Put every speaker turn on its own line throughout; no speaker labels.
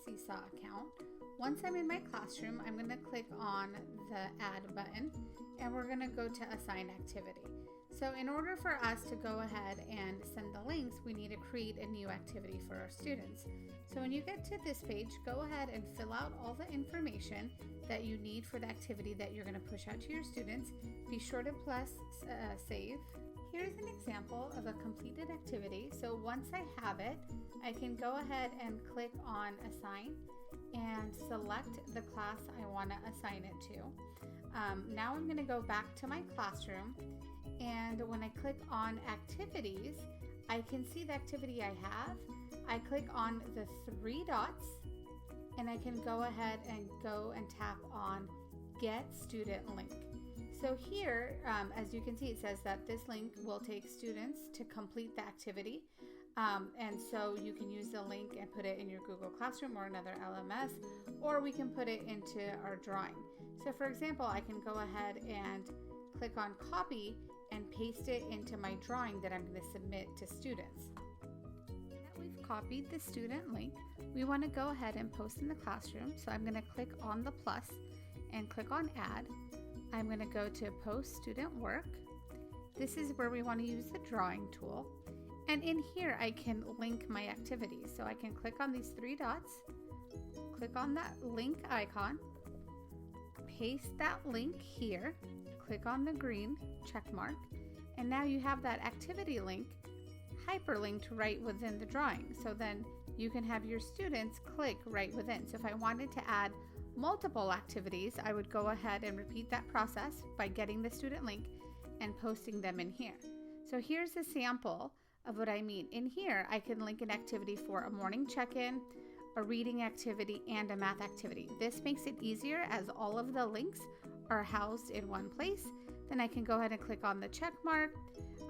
Seesaw account. Once I'm in my classroom, I'm going to click on the Add button and we're going to go to Assign Activity. So in order for us to go ahead and send the links, we need to create a new activity for our students. So when you get to this page, go ahead and fill out all the information that you need for the activity that you're going to push out to your students. Be sure to press save. Here's an example of a completed activity. So once I have it, I can go ahead and click on Assign and select the class I want to assign it to. Now I'm going to go back to my classroom, and when I click on Activities, I can see the activity I have. I click on the three dots and I can go ahead and tap on Get Student Link. So here, as you can see, it says that this link will take students to complete the activity. And so you can use the link and put it in your Google Classroom or another LMS, or we can put it into our drawing. So for example, I can go ahead and click on Copy and paste it into my drawing that I'm going to submit to students. Now that we've copied the student link, we want to go ahead and post in the classroom. So I'm going to click on the plus and click on Add. I'm going to go to Post Student Work. This is where we want to use the drawing tool. And in here, I can link my activities. So I can click on these three dots, click on that link icon, paste that link here, click on the green check mark, and now you have that activity link hyperlinked right within the drawing. So then you can have your students click right within. So if I wanted to add multiple activities, I would go ahead and repeat that process by getting the student link and posting them in here. So here's a sample of what I mean. In here, I can link an activity for a morning check-in, a reading activity, and a math activity. This makes it easier as all of the links are housed in one place. Then I can go ahead and click on the check mark.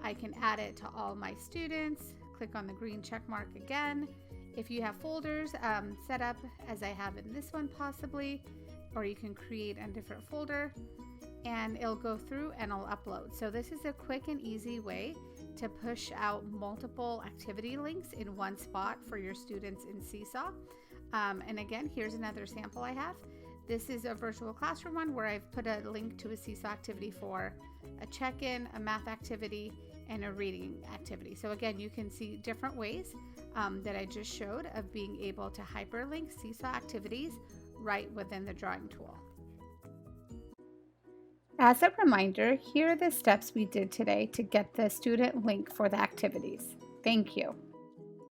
I can add it to all my students, click on the green check mark again. If you have folders set up as I have in this one possibly, or you can create a different folder and it'll go through and I'll upload. So this is a quick and easy way to push out multiple activity links in one spot for your students in Seesaw. And again, here's another sample I have. This is a virtual classroom one where I've put a link to a Seesaw activity for a check-in, a math activity, and a reading activity. So again, you can see different ways that I just showed of being able to hyperlink Seesaw activities right within the drawing tool. As a reminder, here are the steps we did today to get the student link for the activities. Thank you.